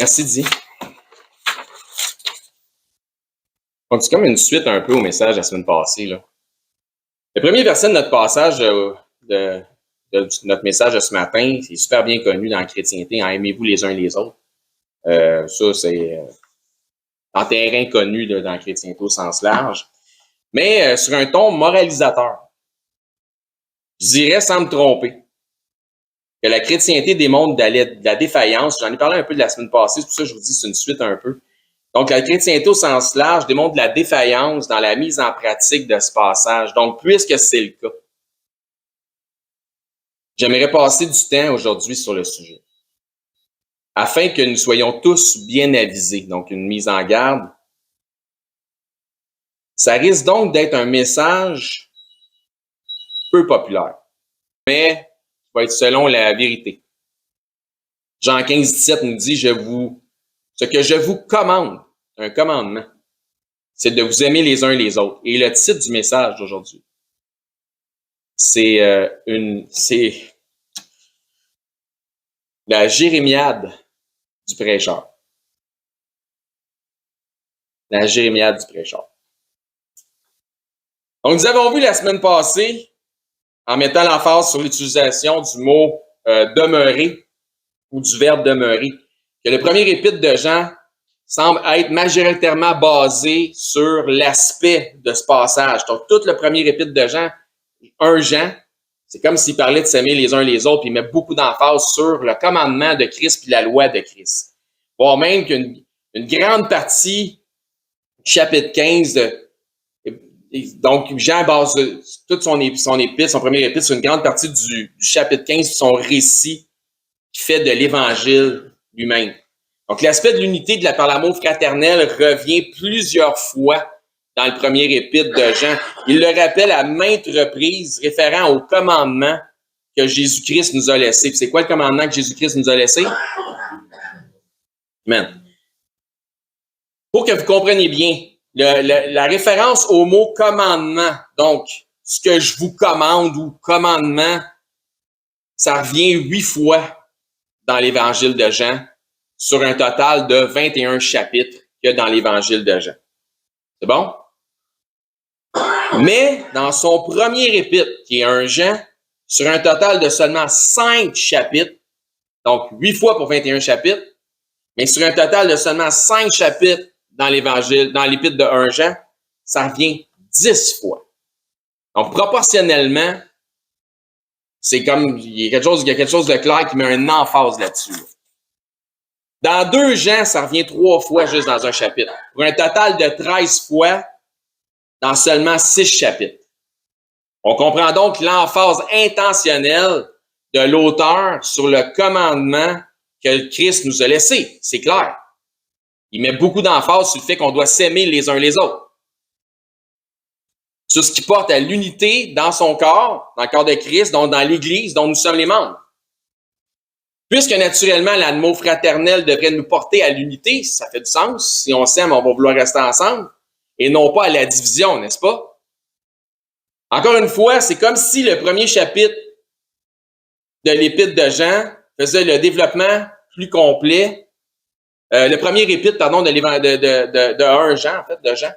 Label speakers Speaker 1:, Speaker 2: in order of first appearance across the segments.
Speaker 1: Merci, Di. On dit comme une suite un peu au message de la semaine passée, là. Le premier verset de notre passage, de notre message de ce matin, c'est super bien connu dans la chrétienté, en aimez-vous les uns les autres. Ça, c'est en terrain connu là, dans la chrétienté au sens large. Mais sur un ton moralisateur. Je dirais, sans me tromper, que la chrétienté démontre de la défaillance. J'en ai parlé un peu de la semaine passée, c'est pour ça que je vous dis c'est une suite un peu. Donc, la chrétienté au sens large démontre de la défaillance dans la mise en pratique de ce passage. Donc, puisque c'est le cas, j'aimerais passer du temps aujourd'hui sur le sujet, afin que nous soyons tous bien avisés. Donc, une mise en garde. Ça risque donc d'être un message peu populaire, mais qui va être selon la vérité. Jean 15, 17 nous dit, ce que je vous commande, un commandement, c'est de vous aimer les uns les autres. Et le titre du message d'aujourd'hui, c'est la jérémiade du prêcheur. La jérémiade du prêcheur. Donc, nous avons vu la semaine passée, en mettant l'emphase sur l'utilisation du mot demeurer ou du verbe demeurer, que le premier épître de Jean semble être majoritairement basé sur l'aspect de ce passage. Donc, tout le premier épître de Jean, 1 Jean, c'est comme s'il parlait de s'aimer les uns les autres, puis il met beaucoup d'emphase sur le commandement de Christ puis la loi de Christ. Voire même qu'une grande partie du chapitre 15 donc, Jean base toute son épître, son premier épître, sur une grande partie du chapitre 15, son récit qui fait de l'Évangile lui-même. Donc, l'aspect de l'unité par l'amour fraternel revient plusieurs fois dans le premier épître de Jean. Il le rappelle à maintes reprises, référant au commandement que Jésus-Christ nous a laissé. Puis c'est quoi le commandement que Jésus-Christ nous a laissé? Amen. Pour que vous compreniez bien, la référence au mot commandement, donc ce que je vous commande ou commandement, ça revient 8 fois dans l'Évangile de Jean, sur un total de 21 chapitres qu'il y a dans l'Évangile de Jean. C'est bon? Mais dans son premier épître, qui est 1 Jean, sur un total de seulement 5 chapitres, donc 8 fois pour 21 chapitres, mais sur un total de seulement 5 chapitres dans l'Évangile, dans l'épître de 1 Jean, ça revient 10 fois. Donc, proportionnellement, c'est comme, il y a quelque chose de clair qui met un emphase là-dessus. Dans 2 Jean, ça revient 3 fois juste dans un chapitre, pour un total de 13 fois dans seulement 6 chapitres. On comprend donc l'emphase intentionnelle de l'auteur sur le commandement que le Christ nous a laissé. C'est clair. Il met beaucoup d'emphase sur le fait qu'on doit s'aimer les uns les autres. Sur ce qui porte à l'unité dans son corps, dans le corps de Christ, donc dans l'Église dont nous sommes les membres. Puisque naturellement, l'amour fraternel devrait nous porter à l'unité, ça fait du sens. Si on s'aime, on va vouloir rester ensemble, et non pas à la division, n'est-ce pas? Encore une fois, c'est comme si le premier chapitre de l'épître de Jean faisait le développement plus complet. Le premier épître, pardon, de 1 Jean, en fait, de Jean,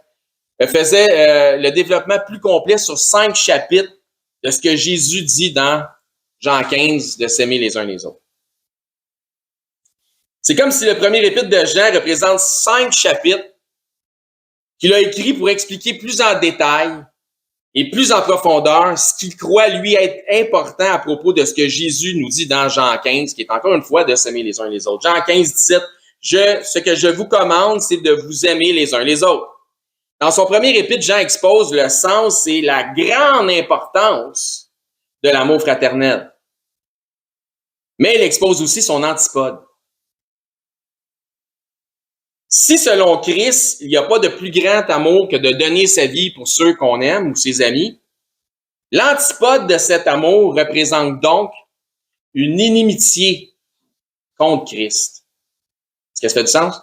Speaker 1: faisait le développement plus complet sur 5 chapitres de ce que Jésus dit dans Jean 15, de s'aimer les uns les autres. C'est comme si le premier épître de Jean représente 5 chapitres qu'il a écrit pour expliquer plus en détail et plus en profondeur ce qu'il croit lui être important à propos de ce que Jésus nous dit dans Jean 15, qui est encore une fois de s'aimer les uns les autres. Jean 15, 17, ce que je vous commande, c'est de vous aimer les uns les autres. Dans son premier épître, Jean expose le sens et la grande importance de l'amour fraternel. Mais il expose aussi son antipode. Si, selon Christ, il n'y a pas de plus grand amour que de donner sa vie pour ceux qu'on aime ou ses amis, l'antipode de cet amour représente donc une inimitié contre Christ. Est-ce que ça fait du sens?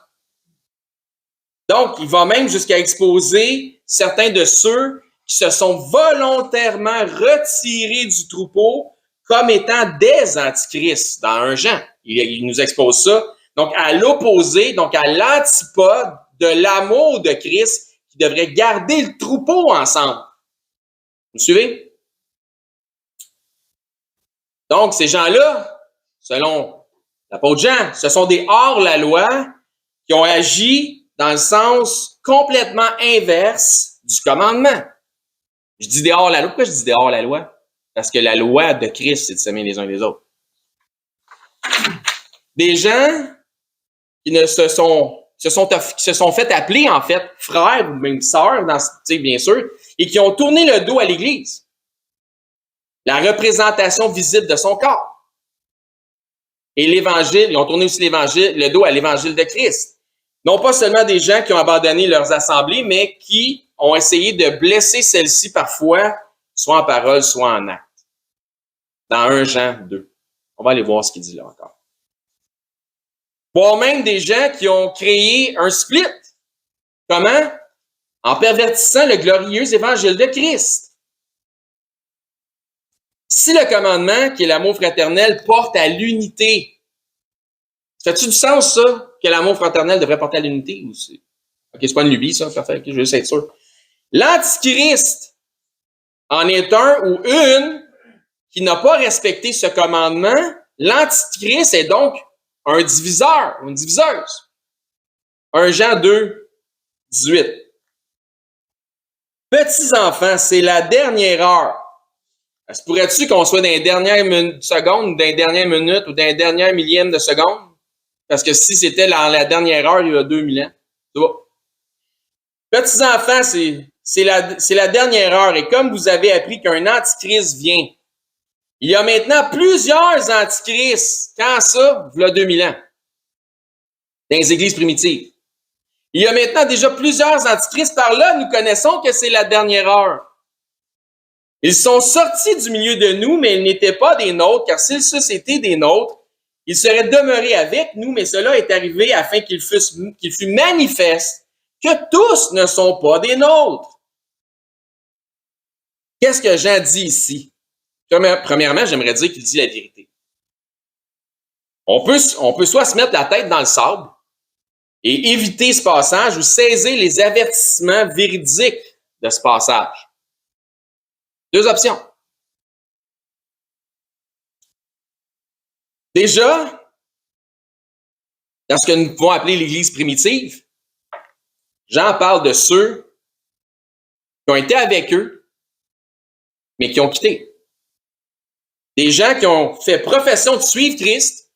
Speaker 1: Donc, il va même jusqu'à exposer certains de ceux qui se sont volontairement retirés du troupeau comme étant des antichrists dans 1 Jean. Il nous expose ça donc à l'opposé, donc à l'antipode de l'amour de Christ qui devrait garder le troupeau ensemble. Vous suivez? Donc, ces gens-là, selon l'apôtre Jean, ce sont des hors-la-loi qui ont agi dans le sens complètement inverse du commandement. Je dis des hors-la-loi. Pourquoi je dis des hors-la-loi? Parce que la loi de Christ, c'est de s'aimer les uns les autres. Des gens qui se sont fait appeler, en fait, frères ou même sœurs, bien sûr, et qui ont tourné le dos à l'Église. La représentation visible de son corps. Et l'Évangile, ils ont tourné aussi le dos à l'Évangile de Christ. Non pas seulement des gens qui ont abandonné leurs assemblées, mais qui ont essayé de blesser celles-ci parfois, soit en parole, soit en acte. Dans 1 Jean 2. On va aller voir ce qu'il dit là encore. Voire même des gens qui ont créé un split. Comment? En pervertissant le glorieux évangile de Christ. Si le commandement, qui est l'amour fraternel, porte à l'unité, ça fait-tu du sens, ça, que l'amour fraternel devrait porter à l'unité? OK, c'est pas une lubie, ça, parfait, okay, je veux juste être sûr. L'Antichrist en est un ou une qui n'a pas respecté ce commandement. L'Antichrist est donc un diviseur, une diviseuse. 1 Jean 2, 18. Petits enfants, c'est la dernière heure. Se pourrait-tu qu'on soit dans les dernières secondes, ou dans les dernières minutes, ou dans les dernières millièmes de seconde? Parce que si c'était dans la dernière heure, il y a 2000 ans. Tu vois? Petits enfants, c'est la dernière heure. Et comme vous avez appris qu'un antichrist vient, il y a maintenant plusieurs antichrists. Quand ça? Il y a 2000 ans. Dans les églises primitives. Il y a maintenant déjà plusieurs antichrists. Par là, nous connaissons que c'est la dernière heure. Ils sont sortis du milieu de nous, mais ils n'étaient pas des nôtres, car s'ils eussent été des nôtres, ils seraient demeurés avec nous, mais cela est arrivé afin qu'il fût manifeste que tous ne sont pas des nôtres. Qu'est-ce que Jean dit ici? Premièrement, j'aimerais dire qu'il dit la vérité. On peut soit se mettre la tête dans le sable et éviter ce passage ou saisir les avertissements véridiques de ce passage. 2 options. Déjà, dans ce que nous pouvons appeler l'Église primitive, Jean parle de ceux qui ont été avec eux, mais qui ont quitté. Des gens qui ont fait profession de suivre Christ,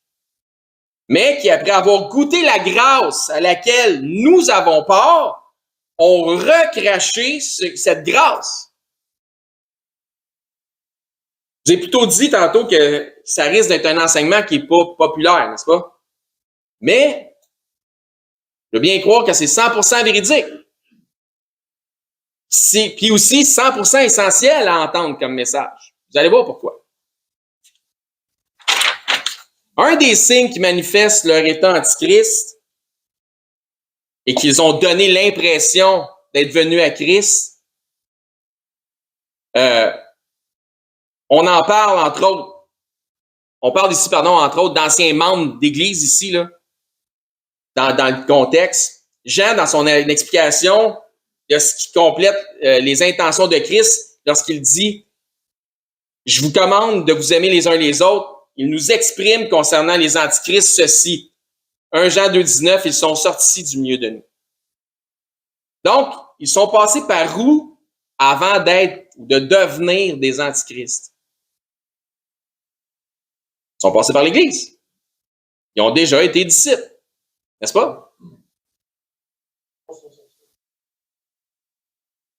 Speaker 1: mais qui, après avoir goûté la grâce à laquelle nous avons part, ont recraché cette grâce. J'ai plutôt dit tantôt que ça risque d'être un enseignement qui n'est pas populaire, n'est-ce pas? Mais, je veux bien croire que c'est 100% véridique. Puis aussi 100% essentiel à entendre comme message. Vous allez voir pourquoi. Un des signes qui manifestent leur état antichrist et qu'ils ont donné l'impression d'être venus à Christ, on en parle, entre autres. On parle ici, entre autres, d'anciens membres d'Église ici, là, dans le contexte. Jean, dans son explication, il y a ce qui complète les intentions de Christ lorsqu'il dit « Je vous commande de vous aimer les uns les autres ». Il nous exprime concernant les antichrists ceci. 1 Jean 2, 19, ils sont sortis du milieu de nous. Donc, ils sont passés par où avant d'être ou de devenir des antichrists? Ils sont passés par l'Église. Ils ont déjà été disciples. N'est-ce pas?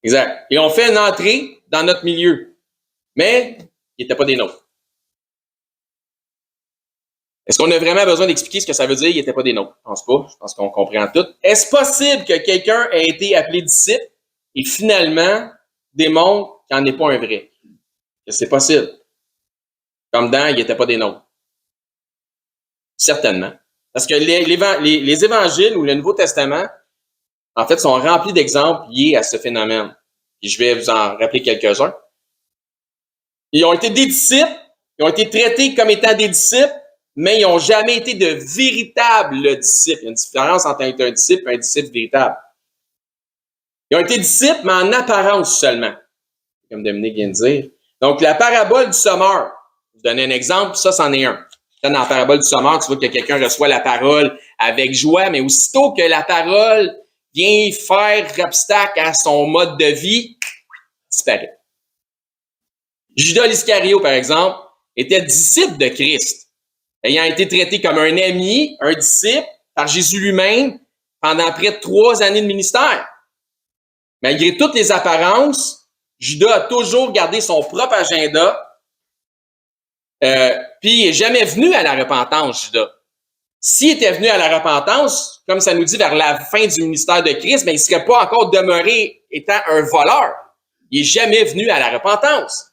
Speaker 1: Exact. Ils ont fait une entrée dans notre milieu. Mais ils n'étaient pas des nôtres. Est-ce qu'on a vraiment besoin d'expliquer ce que ça veut dire? Ils n'étaient pas des nôtres. Je pense pas. Je pense qu'on comprend tout. Est-ce possible que quelqu'un ait été appelé disciple et finalement démontre qu'il n'en est pas un vrai? C'est possible. Comme dans, ils n'étaient pas des nôtres. Certainement. Parce que les évangiles ou le Nouveau Testament, en fait, sont remplis d'exemples liés à ce phénomène. Et je vais vous en rappeler quelques-uns. Ils ont été des disciples, ils ont été traités comme étant des disciples, mais ils n'ont jamais été de véritables disciples. Il y a une différence entre un disciple et un disciple véritable. Ils ont été disciples, mais en apparence seulement, comme Dominique vient de dire. Donc, la parabole du sommeur, je vous donne un exemple, ça, c'en est un. Dans la parabole du sommeur, tu vois que quelqu'un reçoit la parole avec joie, mais aussitôt que la parole vient faire obstacle à son mode de vie, disparaît. Judas l'Iscario, par exemple, était disciple de Christ, ayant été traité comme un ami, un disciple, par Jésus lui-même pendant près de 3 années de ministère. Malgré toutes les apparences, Judas a toujours gardé son propre agenda, puis il n'est jamais venu à la repentance, Judas. S'il était venu à la repentance, comme ça nous dit vers la fin du ministère de Christ, mais il ne serait pas encore demeuré étant un voleur. Il n'est jamais venu à la repentance.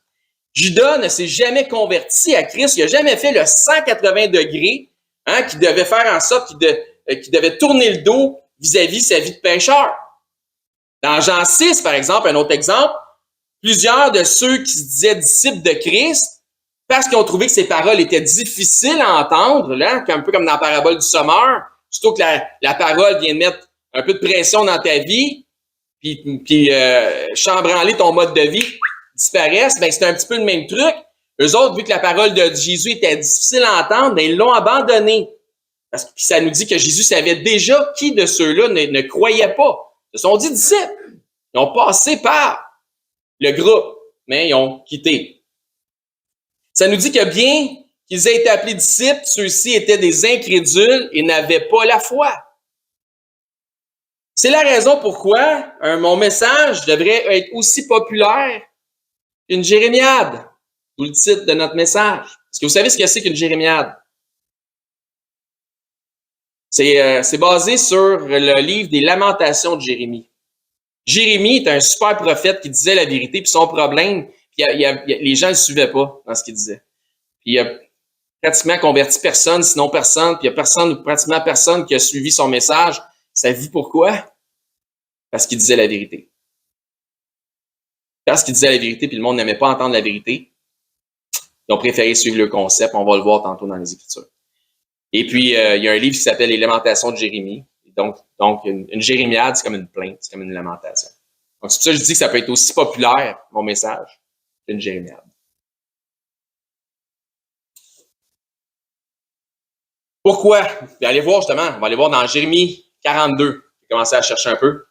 Speaker 1: Judas ne s'est jamais converti à Christ. Il n'a jamais fait le 180 degrés qui devait faire en sorte qu'il devait tourner le dos vis-à-vis sa vie de pécheur. Dans Jean 6, par exemple, un autre exemple, plusieurs de ceux qui se disaient disciples de Christ, parce qu'ils ont trouvé que ces paroles étaient difficiles à entendre, là, un peu comme dans la parabole du sommeur, surtout que la parole vient de mettre un peu de pression dans ta vie, puis chambranler ton mode de vie, disparaissent, ben c'est un petit peu le même truc. Eux autres, vu que la parole de Jésus était difficile à entendre, ben ils l'ont abandonné. Parce que ça nous dit que Jésus savait déjà qui de ceux-là ne croyait pas. Ils se sont dit disciples. Ils ont passé par le groupe, mais ils ont quitté. Ça nous dit que bien qu'ils aient été appelés disciples, ceux-ci étaient des incrédules et n'avaient pas la foi. C'est la raison pourquoi mon message devrait être aussi populaire qu'une jérémiade, ou le titre de notre message. Est-ce que vous savez ce que c'est qu'une jérémiade? C'est basé sur le livre des Lamentations de Jérémie. Jérémie est un super prophète qui disait la vérité, puis son problème, les gens ne le suivaient pas dans ce qu'il disait. Puis il a pratiquement converti personne, sinon personne, puis il y a pratiquement personne qui a suivi son message. Savez-vous pourquoi? Parce qu'il disait la vérité. Parce qu'il disait la vérité, puis le monde n'aimait pas entendre la vérité. Ils ont préféré suivre le concept. On va le voir tantôt dans les Écritures. Et puis, il y a un livre qui s'appelle Les Lamentations de Jérémie. Donc une jérémiade, c'est comme une plainte, c'est comme une lamentation. Donc, c'est pour ça que je dis que ça peut être aussi populaire, mon message, qu'une jérémiade. Pourquoi? Puis allez voir justement, on va aller voir dans Jérémie 42. Je vais commencer à chercher un peu.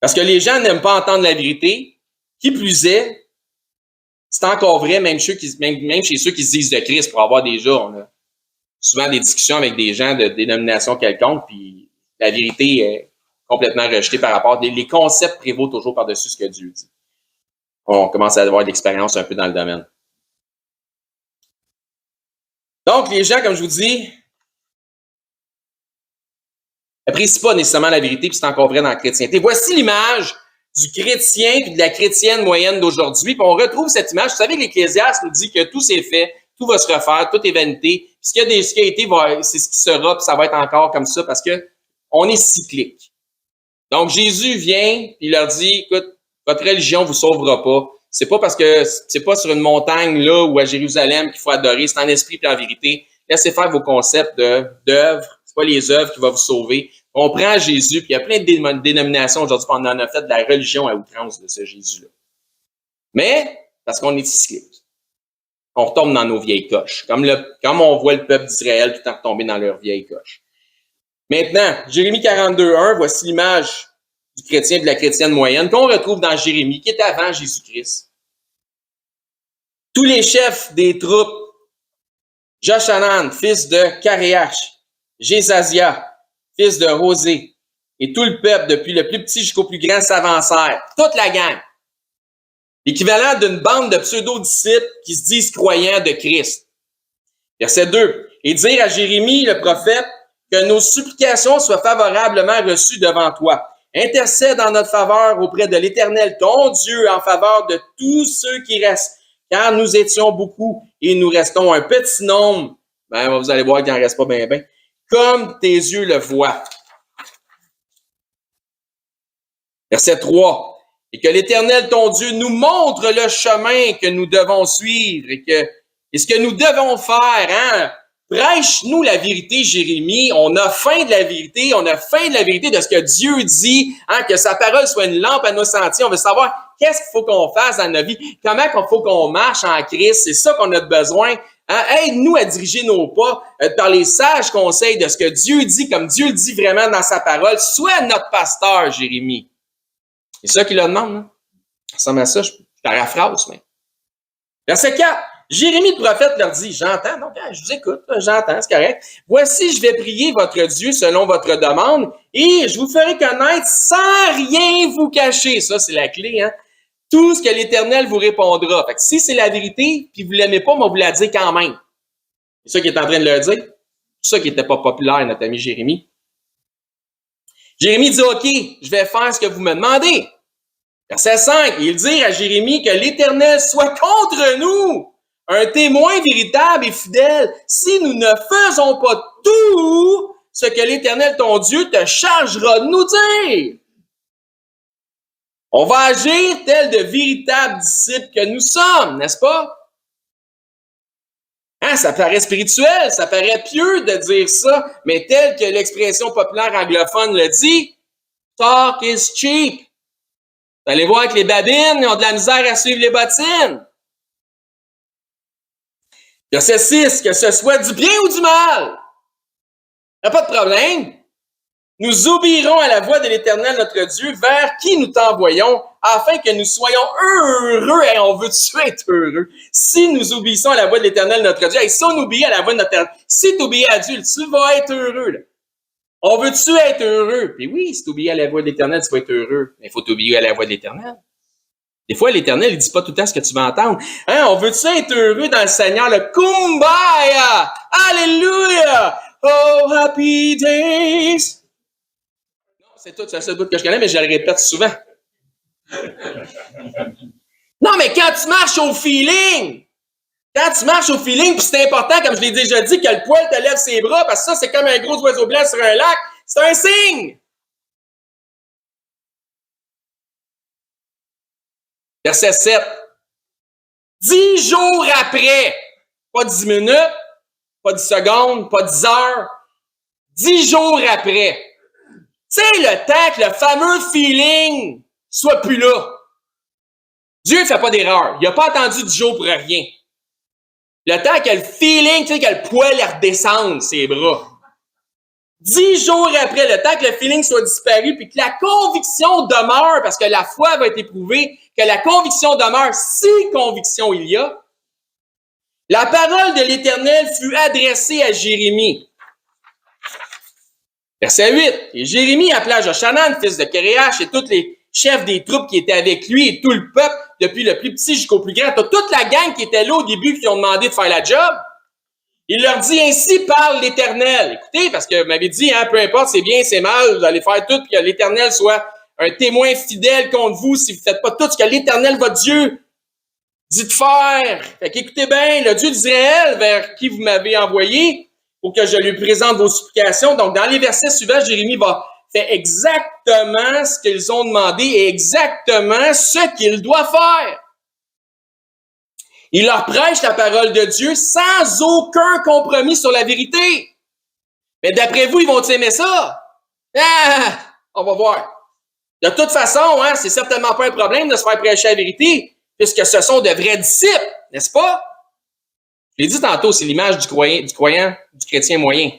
Speaker 1: Parce que les gens n'aiment pas entendre la vérité. Qui plus est, c'est encore vrai, même chez ceux qui se disent de Christ, pour avoir déjà, on a souvent des discussions avec des gens de dénomination quelconque, puis la vérité est complètement rejetée par rapport. Les concepts prévaut toujours par-dessus ce que Dieu dit. On commence à avoir de l'expérience un peu dans le domaine. Donc, les gens, comme je vous dis, n'apprécient pas nécessairement la vérité, puis c'est encore vrai dans la chrétienté. Voici l'image du chrétien et de la chrétienne moyenne d'aujourd'hui. Puis on retrouve cette image. Vous savez que l'Ecclésiaste nous dit que tout c'est fait, tout va se refaire, tout est vanité. Puis ce qui a été, c'est ce qui sera, puis ça va être encore comme ça parce que on est cyclique. Donc Jésus vient, puis il leur dit, écoute, votre religion vous sauvera pas. C'est pas parce que c'est pas sur une montagne là ou à Jérusalem qu'il faut adorer, c'est en esprit et en vérité. Laissez faire vos concepts d'œuvres. C'est pas les œuvres qui vont vous sauver. On prend Jésus, puis il y a plein de dénominations aujourd'hui, on en a fait de la religion à outrance de ce Jésus-là. Mais, parce qu'on est cyclique, on retombe dans nos vieilles coches, comme on voit le peuple d'Israël tout le temps retomber dans leurs vieilles coches. Maintenant, Jérémie 42:1, voici l'image du chrétien et de la chrétienne moyenne qu'on retrouve dans Jérémie, qui est avant Jésus-Christ. Tous les chefs des troupes, Joshanan, fils de Karéach, Jézazia, fils de Rosé, et tout le peuple, depuis le plus petit jusqu'au plus grand, s'avancèrent. Toute la gang. L'équivalent d'une bande de pseudo-disciples qui se disent croyants de Christ. Verset 2. Et dire à Jérémie, le prophète, que nos supplications soient favorablement reçues devant toi. Intercède en notre faveur auprès de l'Éternel, ton Dieu, en faveur de tous ceux qui restent. Car nous étions beaucoup et nous restons un petit nombre. Ben, vous allez voir qu'il n'en reste pas bien. Comme tes yeux le voient. Verset 3. Et que l'Éternel, ton Dieu, nous montre le chemin que nous devons suivre et que Et ce que nous devons faire, hein, prêche-nous la vérité, Jérémie. On a faim de la vérité. On a faim de la vérité de ce que Dieu dit, hein, que sa parole soit une lampe à nos sentiers. On veut savoir qu'est-ce qu'il faut qu'on fasse dans notre vie, comment il faut qu'on marche en Christ. C'est ça qu'on a besoin. Hein? Aide-nous à diriger nos pas par les sages conseils de ce que Dieu dit, comme Dieu le dit vraiment dans sa parole. Sois notre pasteur, Jérémie. C'est ça qu'il leur demande. Hein? Ça ressemble à ça, je paraphrase, mais. Verset 4. Jérémie le prophète leur dit, j'entends, donc je vous écoute, j'entends, c'est correct. Voici, je vais prier votre Dieu selon votre demande et je vous ferai connaître sans rien vous cacher. Ça, c'est la clé, hein. Tout ce que l'Éternel vous répondra. Fait que si c'est la vérité, puis vous l'aimez pas, moi, vous la dire quand même. C'est ça qu'il est en train de leur dire. C'est ça qui n'était pas populaire, notre ami Jérémie. Jérémie dit, OK, je vais faire ce que vous me demandez. Verset 5, il dit à Jérémie que l'Éternel soit contre nous, un témoin véritable et fidèle, si nous ne faisons pas tout ce que l'Éternel, ton Dieu, te chargera de nous dire. On va agir tel de véritables disciples que nous sommes, n'est-ce pas? Hein, ça paraît spirituel, ça paraît pieux de dire ça, mais tel que l'expression populaire anglophone le dit, talk is cheap. Vous allez voir que les babines, ils ont de la misère à suivre les bottines. Verset 6, que ce soit du bien ou du mal. Il n'y a pas de problème. Nous obéirons à la voix de l'Éternel, notre Dieu, vers qui nous t'envoyons, afin que nous soyons heureux. Et on veut-tu être heureux? Si nous obéissons à la voix de l'Éternel, notre Dieu, et si on obéit à la voix de notre Éternel, si tu obéis à Dieu, tu vas être heureux. Là. On veut-tu être heureux? Puis oui, si tu obéis à la voix de l'Éternel, tu vas être heureux. Mais il faut t'obéir à la voix de l'Éternel. Des fois, l'Éternel, il dit pas tout le temps ce que tu vas entendre. Hein, on veut-tu être heureux dans le Seigneur? Le Kumbaya! Alléluia! Oh, happy days! Non, c'est tout, c'est le seul bout que je connais, mais je le répète souvent. Non, mais quand tu marches au feeling, puis c'est important, comme je l'ai déjà dit, que le poil te lève ses bras, parce que ça, c'est comme un gros oiseau blanc sur un lac, c'est un signe! Verset 7. 10 jours après, pas 10 minutes, pas 10 secondes, pas 10 heures, 10 jours après. Tu sais, le temps que le fameux feeling soit plus là. Dieu ne fait pas d'erreur. Il n'a pas attendu 10 jours pour rien. Le temps que le feeling, tu sais, que le poil redescende ses bras. 10 jours après, le temps que le feeling soit disparu, puis que la conviction demeure, parce que la foi va être éprouvée, que la conviction demeure, si conviction il y a, la parole de l'Éternel fut adressée à Jérémie. Verset 8. Et Jérémie appela Joshanan, fils de Kéréach, et tous les chefs des troupes qui étaient avec lui, et tout le peuple, depuis le plus petit jusqu'au plus grand, toute la gang qui était là au début, qui ont demandé de faire la job. Il leur dit, ainsi parle l'Éternel. Écoutez, parce que vous m'avez dit, hein, peu importe, c'est bien, c'est mal, vous allez faire tout, que l'Éternel soit un témoin fidèle contre vous si vous ne faites pas tout ce que l'Éternel, votre Dieu, dit de faire. Fait qu'écoutez bien, le Dieu d'Israël, vers qui vous m'avez envoyé, pour que je lui présente vos supplications. Donc, dans les versets suivants, Jérémie va faire exactement ce qu'ils ont demandé et exactement ce qu'il doit faire. Il leur prêche la parole de Dieu sans aucun compromis sur la vérité. Mais d'après vous, ils vont aimer ça? Ah, on va voir. De toute façon, hein, c'est certainement pas un problème de se faire prêcher la vérité, puisque ce sont de vrais disciples, n'est-ce pas? Je l'ai dit tantôt, c'est l'image du croyant, du chrétien moyen.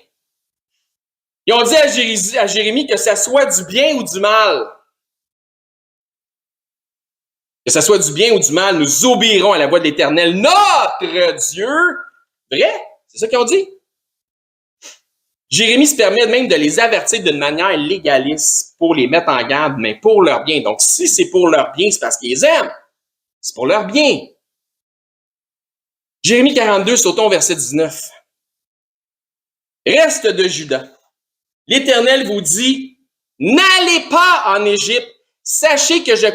Speaker 1: Ils ont dit à Jérémie que ça soit du bien ou du mal. Que ce soit du bien ou du mal, nous obéirons à la voix de l'Éternel, notre Dieu. Vrai? C'est ça qu'ils ont dit? Jérémie se permet même de les avertir d'une manière légaliste pour les mettre en garde, mais pour leur bien. Donc, si c'est pour leur bien, c'est parce qu'ils les aiment. C'est pour leur bien. Jérémie 42, sautons au verset 19. Reste de Juda. L'Éternel vous dit, n'allez pas en Égypte. Sachez que je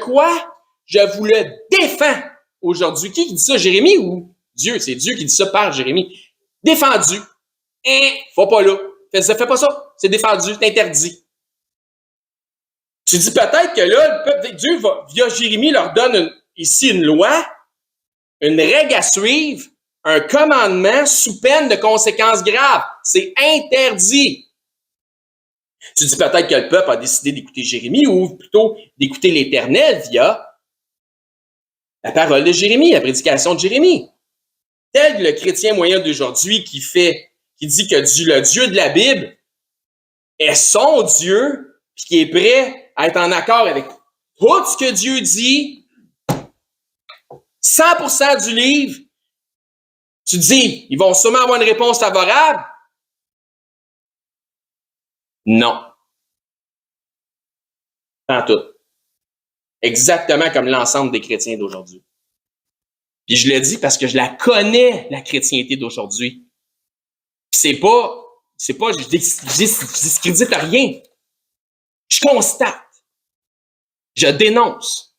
Speaker 1: vous le défends aujourd'hui. Qui dit ça, Jérémie ou Dieu? C'est Dieu qui dit ça par Jérémie. Défendu. Faut pas là. Fais pas ça. C'est défendu, c'est interdit. Tu dis peut-être que là, le peuple, Dieu, via Jérémie, leur donne ici une loi, une règle à suivre, un commandement sous peine de conséquences graves. C'est interdit. Tu dis peut-être que le peuple a décidé d'écouter Jérémie ou plutôt d'écouter l'Éternel via la parole de Jérémie, la prédication de Jérémie. Tel le chrétien moyen d'aujourd'hui qui dit que le Dieu de la Bible est son Dieu, puis qui est prêt à être en accord avec tout ce que Dieu dit, 100% du livre, tu dis, ils vont sûrement avoir une réponse favorable? Non. Pas en tout. Exactement comme l'ensemble des chrétiens d'aujourd'hui. Puis je le dis parce que je la connais, la chrétienté d'aujourd'hui. C'est pas, je discrédite rien. Je constate. Je dénonce.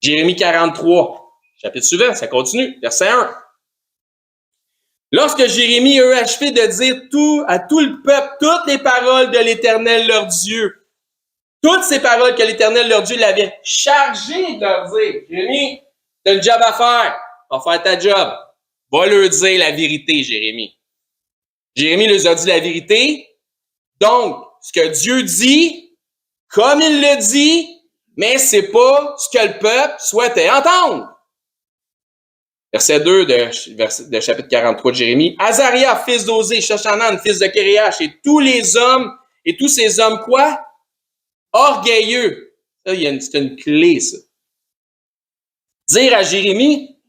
Speaker 1: Jérémie 43, chapitre suivant, ça continue, verset 1. Lorsque Jérémie eut achevé de dire à tout le peuple toutes les paroles de l'Éternel leur Dieu, toutes ces paroles que l'Éternel leur Dieu l'avait chargé de leur dire, Jérémie, t'as une job à faire, va faire ta job, va leur dire la vérité, Jérémie. Jérémie leur a dit la vérité, donc ce que Dieu dit, comme il le dit, mais c'est pas ce que le peuple souhaitait entendre. Verset 2 de chapitre 43 de Jérémie. Azaria, fils d'Osée, Shoshanan, fils de Kéréach, et tous ces hommes, quoi? Orgueilleux. Ça, c'est une clé, ça. Dire à Jérémie,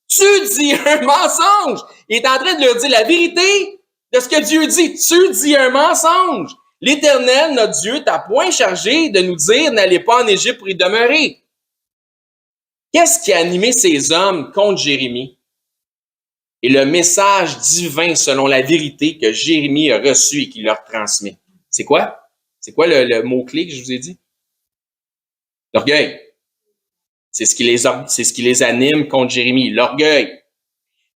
Speaker 1: tu dis un mensonge. Il est en train de leur dire la vérité de ce que Dieu dit. Tu dis un mensonge. L'Éternel, notre Dieu, t'a point chargé de nous dire, n'allez pas en Égypte pour y demeurer. Qu'est-ce qui a animé ces hommes contre Jérémie? Et le message divin selon la vérité que Jérémie a reçu et qu'il leur transmet. C'est quoi? C'est quoi le mot-clé que je vous ai dit? L'orgueil. C'est ce qui les anime contre Jérémie. L'orgueil.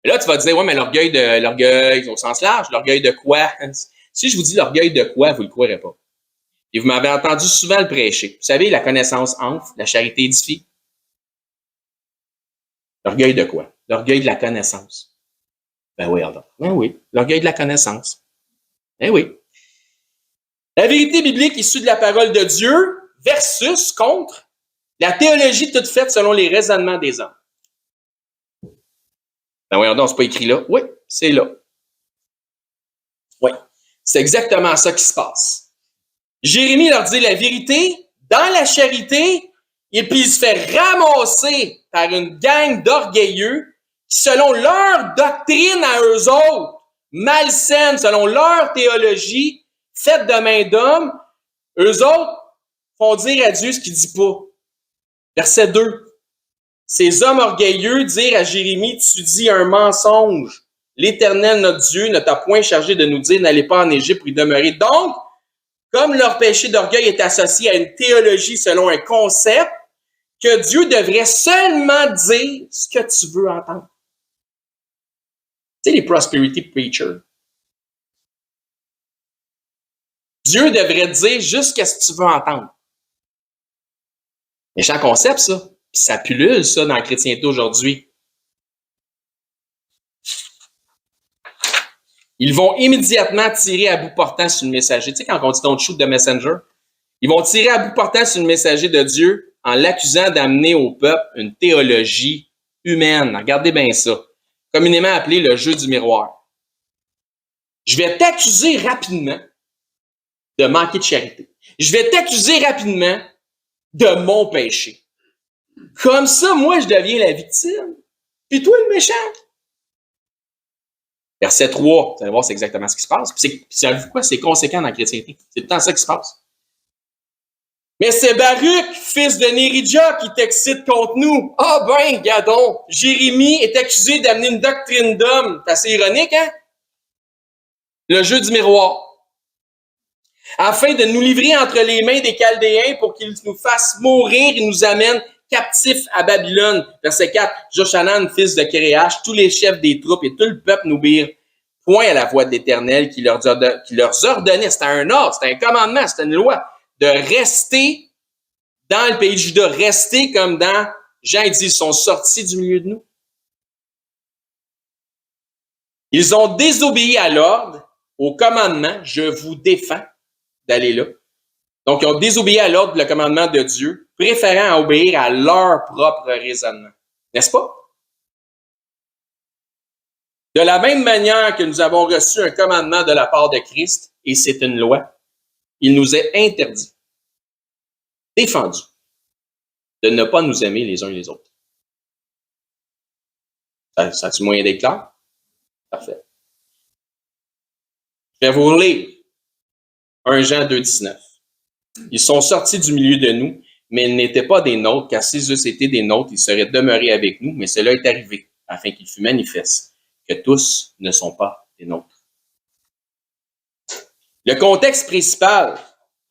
Speaker 1: Et là, tu vas te dire, ouais, mais l'orgueil au sens large, l'orgueil de quoi? Si je vous dis l'orgueil de quoi, vous ne le croirez pas. Et vous m'avez entendu souvent le prêcher. Vous savez, la connaissance enfle, la charité édifie. L'orgueil de quoi? L'orgueil de la connaissance. Ben oui, alors. Ben oui, l'orgueil de la connaissance. Ben oui. La vérité biblique issue de la parole de Dieu versus contre la théologie toute faite selon les raisonnements des hommes. Ben oui, non, c'est pas écrit là. Oui, c'est là. Oui, c'est exactement ça qui se passe. Jérémie leur dit la vérité dans la charité, et puis il se fait ramasser par une gang d'orgueilleux qui, selon leur doctrine à eux autres, malsaine, selon leur théologie, faite de main d'homme, eux autres font dire à Dieu ce qu'il dit pas. Verset 2. Ces hommes orgueilleux dirent à Jérémie, tu dis un mensonge. L'Éternel, notre Dieu, ne t'a point chargé de nous dire, n'allez pas en Égypte pour y demeurer. Donc, comme leur péché d'orgueil est associé à une théologie selon un concept, que Dieu devrait seulement dire ce que tu veux entendre. Tu sais, les prosperity preachers. Dieu devrait dire juste ce que tu veux entendre. Méchant concept, ça. Puis ça pullule, ça, dans la chrétienté aujourd'hui. Ils vont immédiatement tirer à bout portant sur le messager. Tu sais, quand on dit don't shoot the messenger, ils vont tirer à bout portant sur le messager de Dieu en l'accusant d'amener au peuple une théologie humaine. Regardez bien ça. Communément appelé le jeu du miroir. Je vais t'accuser rapidement de manquer de charité. Je vais t'accuser rapidement de mon péché. Comme ça, moi, je deviens la victime. Puis toi, le méchant. Verset 3, vous allez voir, c'est exactement ce qui se passe. Puis savez-vous quoi? C'est conséquent dans la chrétienté. C'est tout le temps ça qui se passe. Mais c'est Baruch, fils de Néridja, qui t'excite contre nous. Ah ben, gadon, Jérémie est accusé d'amener une doctrine d'homme. C'est assez ironique, hein? Le jeu du miroir. Afin de nous livrer entre les mains des Chaldéens pour qu'ils nous fassent mourir et nous amènent captifs à Babylone. Verset 4. Joshanan, fils de Kéréach, tous les chefs des troupes et tout le peuple n'obéirent point à la voix de l'Éternel qui leur ordonnait. C'était un ordre, c'était un commandement, c'était une loi de rester dans le pays de Juda, rester comme dans Jean, il dit, ils sont sortis du milieu de nous. Ils ont désobéi à l'ordre, au commandement, je vous défends d'aller là. Donc, ils ont désobéi à l'ordre, le commandement de Dieu, préférant obéir à leur propre raisonnement. N'est-ce pas? De la même manière que nous avons reçu un commandement de la part de Christ, et c'est une loi, il nous est interdit, défendu, de ne pas nous aimer les uns les autres. Ça a-tu moyen d'être clair? Parfait. Je vais vous lire 1 Jean 2,19. Ils sont sortis du milieu de nous, mais ils n'étaient pas des nôtres, car s'ils eussent été des nôtres, ils seraient demeurés avec nous, mais cela est arrivé, afin qu'il fût manifeste que tous ne sont pas des nôtres. Le contexte principal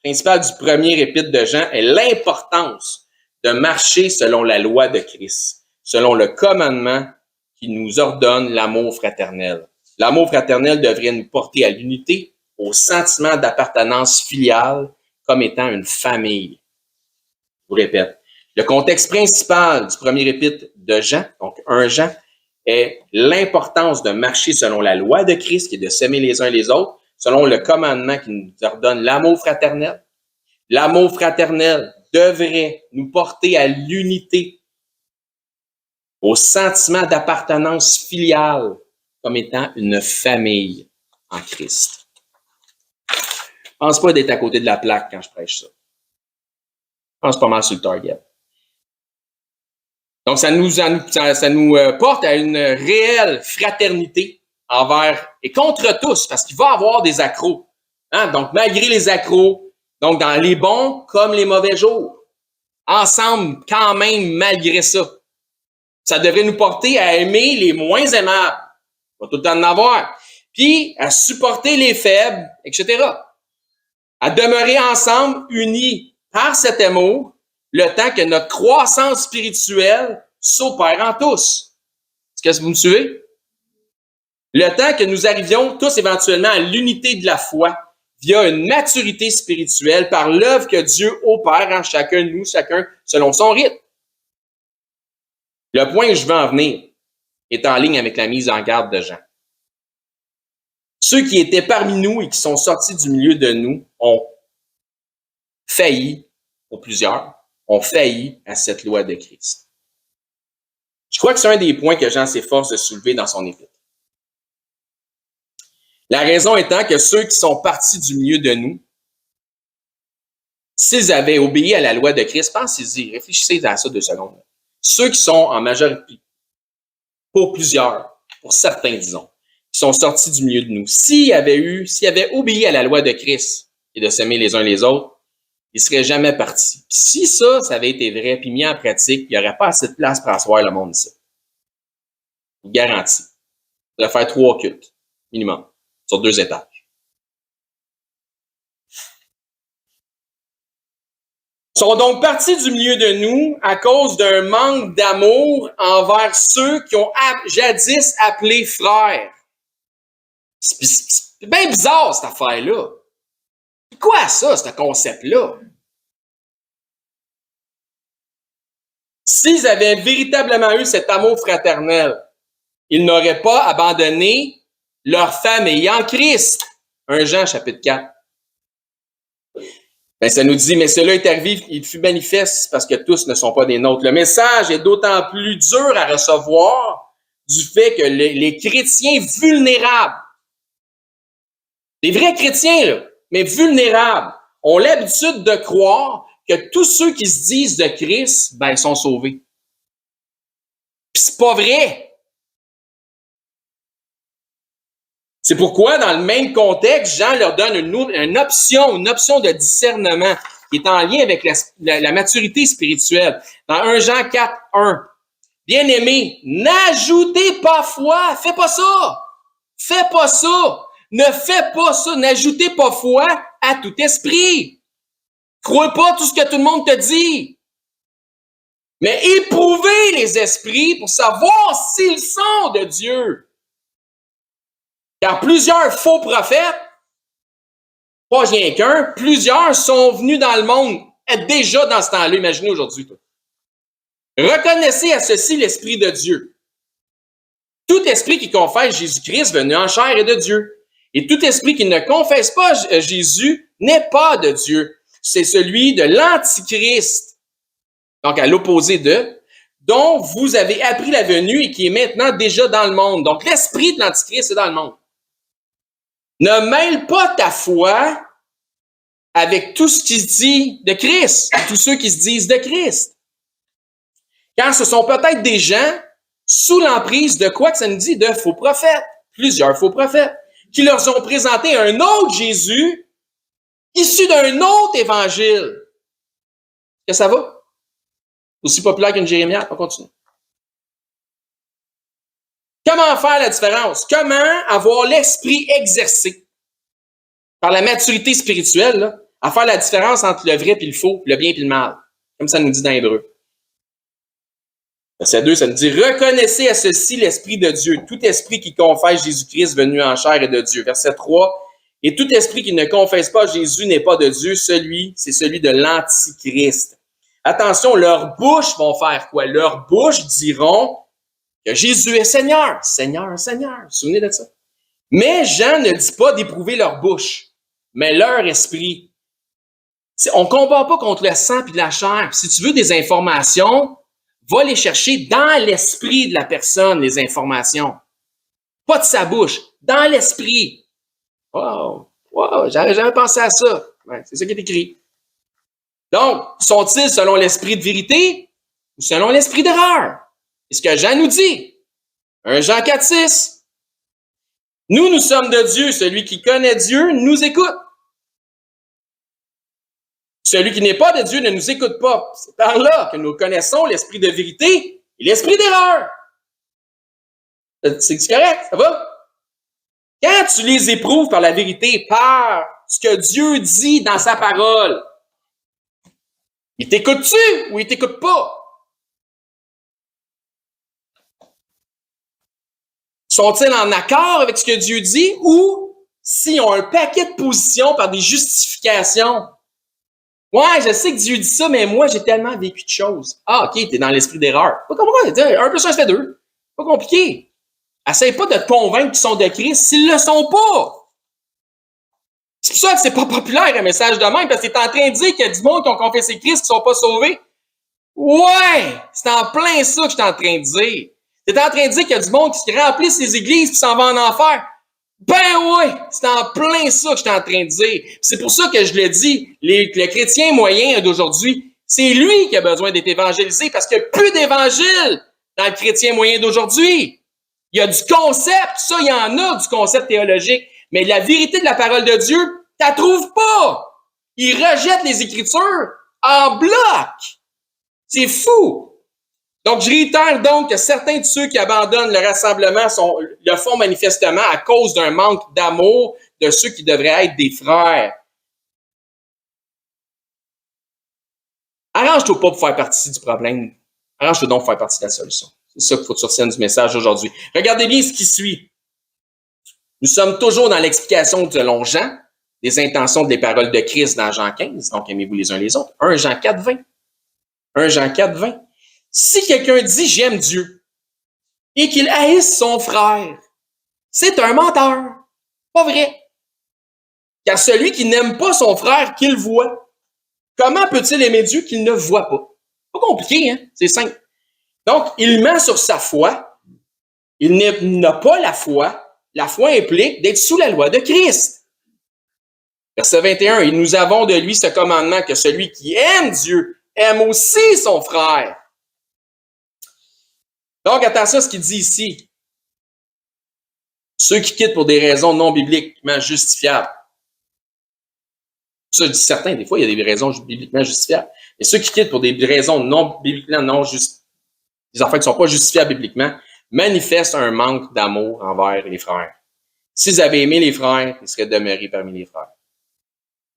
Speaker 1: du premier épître de Jean est l'importance de marcher selon la loi de Christ, selon le commandement qui nous ordonne l'amour fraternel. L'amour fraternel devrait nous porter à l'unité, au sentiment d'appartenance filiale, comme étant une famille. Je vous répète, le contexte principal du premier épître de Jean, donc 1 Jean, est l'importance de marcher selon la loi de Christ, qui est de s'aimer les uns les autres, selon le commandement qui nous ordonne l'amour fraternel. L'amour fraternel devrait nous porter à l'unité, au sentiment d'appartenance filiale, comme étant une famille en Christ. Je pense pas d'être à côté de la plaque quand je prêche ça. Je pense pas mal sur le target. Donc, ça nous porte à une réelle fraternité envers et contre tous, parce qu'il va y avoir des accros. Hein? Donc, malgré les accros, donc dans les bons comme les mauvais jours, ensemble, quand même, malgré ça, ça devrait nous porter à aimer les moins aimables. On va tout le temps en avoir. Puis, à supporter les faibles, etc. À demeurer ensemble, unis par cet amour, le temps que notre croissance spirituelle s'opère en tous. Est-ce que vous me suivez? Le temps que nous arrivions tous éventuellement à l'unité de la foi via une maturité spirituelle par l'œuvre que Dieu opère en chacun de nous, chacun selon son rythme. Le point où je veux en venir est en ligne avec la mise en garde de Jean. Ceux qui étaient parmi nous et qui sont sortis du milieu de nous ont failli, pour plusieurs, ont failli à cette loi de Christ. Je crois que c'est un des points que Jean s'efforce de soulever dans son épître. La raison étant que ceux qui sont partis du milieu de nous, s'ils avaient obéi à la loi de Christ, pensez-y, réfléchissez à ça 2 secondes. Ceux qui sont en majorité, pour plusieurs, pour certains, disons, qui sont sortis du milieu de nous, s'ils avaient obéi à la loi de Christ et de s'aimer les uns les autres, ils ne seraient jamais partis. Puis si ça avait été vrai, puis mis en pratique, il n'y aurait pas assez de place pour asseoir le monde ici. Je vous garantis. Il faudrait faire 3 cultes, minimum, sur 2 étages. Ils sont donc partis du milieu de nous à cause d'un manque d'amour envers ceux qui ont jadis appelé frères. C'est bien bizarre, cette affaire-là. C'est quoi ça, ce concept-là? S'ils avaient véritablement eu cet amour fraternel, ils n'auraient pas abandonné leur famille en Christ. 1 Jean, chapitre 4. Ben, ça nous dit, mais cela est arrivé, il fut manifeste parce que tous ne sont pas des nôtres. Le message est d'autant plus dur à recevoir du fait que les chrétiens vulnérables, les vrais chrétiens, là, mais vulnérables, ont l'habitude de croire que tous ceux qui se disent de Christ, ben, ils sont sauvés. Puis c'est pas vrai. C'est pourquoi, dans le même contexte, Jean leur donne une option de discernement qui est en lien avec la maturité spirituelle. Dans 1 Jean 4, 1. Bien-aimés, n'ajoutez pas foi. Fais pas ça. Fais pas ça. Ne fais pas ça. N'ajoutez pas foi à tout esprit. Crois pas tout ce que tout le monde te dit. Mais éprouvez les esprits pour savoir s'ils sont de Dieu. Car plusieurs faux prophètes, pas rien qu'un, plusieurs sont venus dans le monde, déjà dans ce temps-là, imaginez aujourd'hui. Reconnaissez à ceci l'Esprit de Dieu. Tout esprit qui confesse Jésus-Christ venu en chair est de Dieu. Et tout esprit qui ne confesse pas Jésus n'est pas de Dieu. C'est celui de l'Antichrist. Donc, à l'opposé de, dont vous avez appris la venue et qui est maintenant déjà dans le monde. Donc, l'esprit de l'Antichrist est dans le monde. Ne mêle pas ta foi avec tout ce qui se dit de Christ, tous ceux qui se disent de Christ. Car ce sont peut-être des gens sous l'emprise de quoi que ça nous dit? De faux prophètes, plusieurs faux prophètes, qui leur ont présenté un autre Jésus issu d'un autre évangile. Est-ce que ça va? Aussi populaire qu'une Jérémie, on continue. Comment faire la différence? Comment avoir l'esprit exercé par la maturité spirituelle là, à faire la différence entre le vrai et le faux, le bien et le mal, comme ça nous dit dans Hébreu. Verset 2, ça nous dit « Reconnaissez à ceci l'Esprit de Dieu. Tout esprit qui confesse Jésus-Christ venu en chair est de Dieu. » Verset 3, « Et tout esprit qui ne confesse pas Jésus n'est pas de Dieu. C'est celui de l'Antichrist. » Attention, leurs bouches vont faire quoi? Leurs bouches diront que Jésus est Seigneur. Seigneur, Seigneur. Vous vous souvenez de ça? Mais Jean ne dit pas d'éprouver leur bouche, mais leur esprit. On ne combat pas contre le sang et la chair. Si tu veux des informations, va les chercher dans l'esprit de la personne, les informations. Pas de sa bouche, dans l'esprit. Wow, j'avais jamais pensé à ça. Ouais, c'est ça qui est écrit. Donc, sont-ils selon l'esprit de vérité ou selon l'esprit d'erreur? C'est ce que Jean nous dit. 1 Jean 4,6. Nous sommes de Dieu. Celui qui connaît Dieu nous écoute. Celui qui n'est pas de Dieu ne nous écoute pas. C'est par là que nous connaissons l'esprit de vérité et l'esprit d'erreur. C'est correct? Ça va? Quand tu les éprouves par la vérité, par ce que Dieu dit dans sa parole, il t'écoute-tu ou il t'écoute pas? Sont-ils en accord avec ce que Dieu dit ou s'ils ont un paquet de positions par des justifications? Ouais, je sais que Dieu dit ça, mais moi, j'ai tellement vécu de choses. Ah, OK, t'es dans l'esprit d'erreur. Pas compliqué. 1 plus 1, ça fait 2. Pas compliqué. Essaye pas de te convaincre qu'ils sont de Christ s'ils le sont pas. C'est pour ça que c'est pas populaire un message de même, parce que t'es en train de dire qu'il y a du monde qui ont confessé Christ qui sont pas sauvés. Ouais! C'est en plein ça que je suis en train de dire. T'es en train de dire qu'il y a du monde qui remplissent les églises puis s'en va en enfer. Ben ouais! C'est en plein ça que je suis en train de dire. C'est pour ça que je le dis, le chrétien moyen d'aujourd'hui, c'est lui qui a besoin d'être évangélisé parce qu'il n'y a plus d'évangile dans le chrétien moyen d'aujourd'hui. Il y a du concept, ça, il y en a du concept théologique, mais la vérité de la parole de Dieu, tu la trouves pas. Il rejette les Écritures en bloc. C'est fou. Donc, je réitère donc que certains de ceux qui abandonnent le rassemblement le font manifestement à cause d'un manque d'amour de ceux qui devraient être des frères. Arrange-toi pas pour faire partie du problème. Arrange-toi donc pour faire partie de la solution. C'est ça qu'il faut que tu retiennes du message aujourd'hui. Regardez bien ce qui suit. Nous sommes toujours dans l'explication selon Jean des intentions des paroles de Christ dans Jean 15. Donc, aimez-vous les uns les autres. 1 Jean 4, 20. 1 Jean 4, 20. Si quelqu'un dit « j'aime Dieu » et qu'il haïsse son frère, c'est un menteur. Pas vrai. Car celui qui n'aime pas son frère qu'il voit, comment peut-il aimer Dieu qu'il ne voit pas? Pas compliqué, hein? C'est simple. Donc, il ment sur sa foi. Il n'a pas la foi. La foi implique d'être sous la loi de Christ. Verset 21, « Et nous avons de lui ce commandement que celui qui aime Dieu aime aussi son frère. » Donc, attention à ce qu'il dit ici. Ceux qui quittent pour des raisons non bibliquement justifiables. Ça, je dis certains, des fois, il y a des raisons bibliquement justifiables. Mais ceux qui quittent pour des raisons non bibliquement non justifiables, des affaires qui ne sont pas justifiables bibliquement, manifestent un manque d'amour envers les frères. S'ils avaient aimé les frères, ils seraient demeurés parmi les frères.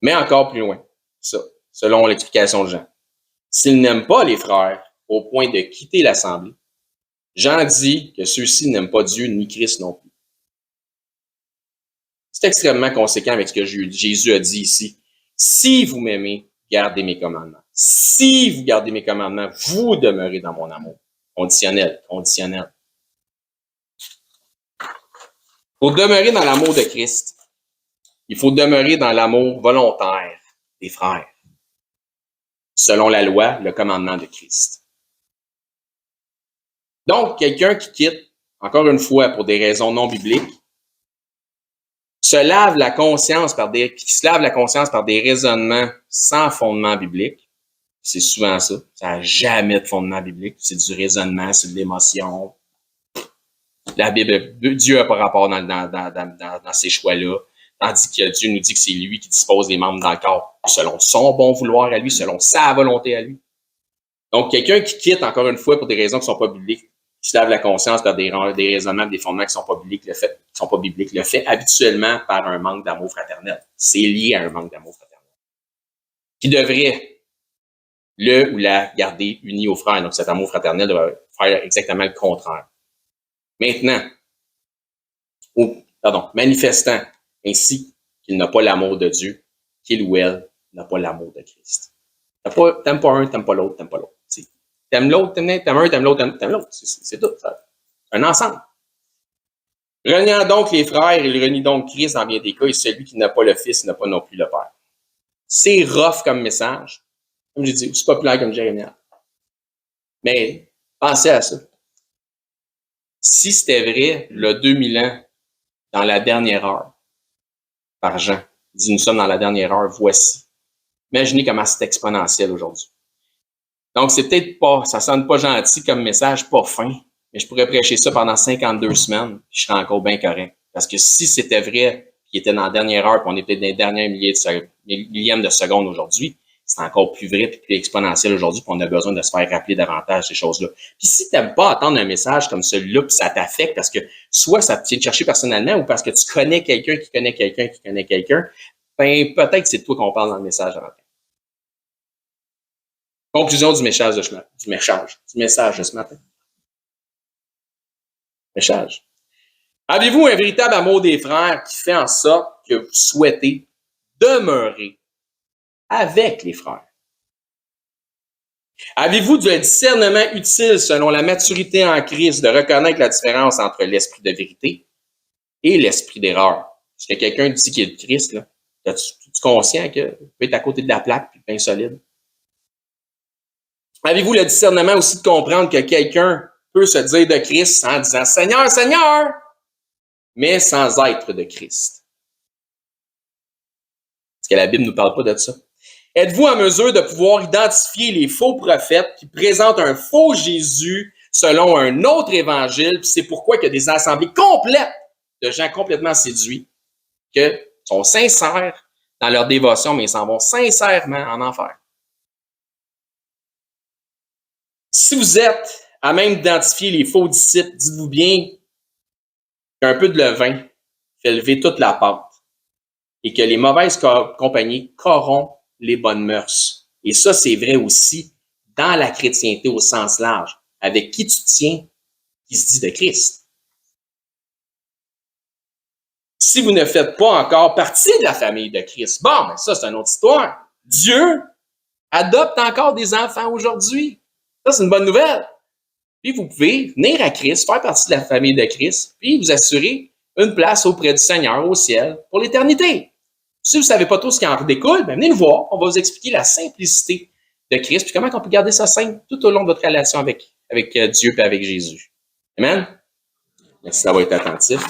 Speaker 1: Mais encore plus loin, ça, selon l'explication de Jean. S'ils n'aiment pas les frères au point de quitter l'assemblée, Jean dit que ceux-ci n'aiment pas Dieu ni Christ non plus. C'est extrêmement conséquent avec ce que Jésus a dit ici. Si vous m'aimez, gardez mes commandements. Si vous gardez mes commandements, vous demeurez dans mon amour. Conditionnel, conditionnel. Pour demeurer dans l'amour de Christ, il faut demeurer dans l'amour volontaire des frères, selon la loi, le commandement de Christ. Donc, quelqu'un qui quitte, encore une fois, pour des raisons non bibliques, qui se lave la conscience par des raisonnements sans fondement biblique. C'est souvent ça. Ça n'a jamais de fondement biblique. C'est du raisonnement, c'est de l'émotion. La Bible, Dieu n'a pas rapport dans ces choix-là. Tandis que Dieu nous dit que c'est lui qui dispose des membres dans le corps selon son bon vouloir à lui, selon sa volonté à lui. Donc, quelqu'un qui quitte, encore une fois, pour des raisons qui ne sont pas bibliques, qui se lave la conscience par des raisonnements, des fondements qui ne sont pas bibliques, le fait habituellement par un manque d'amour fraternel. C'est lié à un manque d'amour fraternel. Qui devrait le ou la garder uni aux frères. Donc, cet amour fraternel devrait faire exactement le contraire. Maintenant, manifestant ainsi qu'il n'a pas l'amour de Dieu, qu'il ou elle n'a pas l'amour de Christ. T'aimes pas un, t'aimes pas l'autre, t'aimes pas l'autre. T'aimes l'autre, t'aimes un, t'aimes l'autre, t'aimes l'autre. C'est tout. C'est un ensemble. Reniant donc les frères, il renie donc Christ dans bien des cas, et celui qui n'a pas le Fils n'a pas non plus le Père. C'est rough comme message. Comme j'ai dit, c'est populaire comme Jérémie. Mais pensez à ça. Si c'était vrai, le 2000 ans, dans la dernière heure, par Jean, il dit, nous sommes dans la dernière heure, voici. Imaginez comment c'est exponentiel aujourd'hui. Donc, c'est peut-être pas, ça sonne pas gentil comme message, pas fin, mais je pourrais prêcher ça pendant 52 semaines, puis je serais encore bien correct. Parce que si c'était vrai, qu'il était dans la dernière heure, puis on était dans les derniers millièmes de seconde aujourd'hui, c'est encore plus vrai, puis plus exponentiel aujourd'hui, puis on a besoin de se faire rappeler davantage ces choses-là. Puis si t'aimes pas entendre un message comme celui-là, puis ça t'affecte parce que soit ça te vient te chercher personnellement, ou parce que tu connais quelqu'un qui connaît quelqu'un qui connaît quelqu'un, ben peut-être que c'est de toi qu'on parle dans le message à matin. Conclusion du message de ce matin. Message. Avez-vous un véritable amour des frères qui fait en sorte que vous souhaitez demeurer avec les frères? Avez-vous du discernement utile selon la maturité en Christ de reconnaître la différence entre l'esprit de vérité et l'esprit d'erreur? Parce que quelqu'un dit qu'il est de Christ, là, es-tu conscient que tu peux être à côté de la plaque puis bien solide? Avez-vous le discernement aussi de comprendre que quelqu'un peut se dire de Christ en disant « Seigneur, Seigneur », mais sans être de Christ? Est-ce que la Bible ne nous parle pas de ça? Êtes-vous en mesure de pouvoir identifier les faux prophètes qui présentent un faux Jésus selon un autre évangile? Puis c'est pourquoi il y a des assemblées complètes de gens complètement séduits qui sont sincères dans leur dévotion, mais ils s'en vont sincèrement en enfer. Si vous êtes à même d'identifier les faux disciples, dites-vous bien qu'un peu de levain fait lever toute la pâte et que les mauvaises compagnies corrompent les bonnes mœurs. Et ça, c'est vrai aussi dans la chrétienté au sens large. Avec qui tu tiens, qui se dit de Christ. Si vous ne faites pas encore partie de la famille de Christ, bon, mais ça, c'est une autre histoire. Dieu adopte encore des enfants aujourd'hui. Ça, c'est une bonne nouvelle. Puis vous pouvez venir à Christ, faire partie de la famille de Christ, puis vous assurer une place auprès du Seigneur au ciel pour l'éternité. Si vous ne savez pas tout ce qui en découle, ben venez nous voir. On va vous expliquer la simplicité de Christ, puis comment on peut garder ça simple tout au long de votre relation avec Dieu et avec Jésus. Amen? Merci d'avoir été attentif.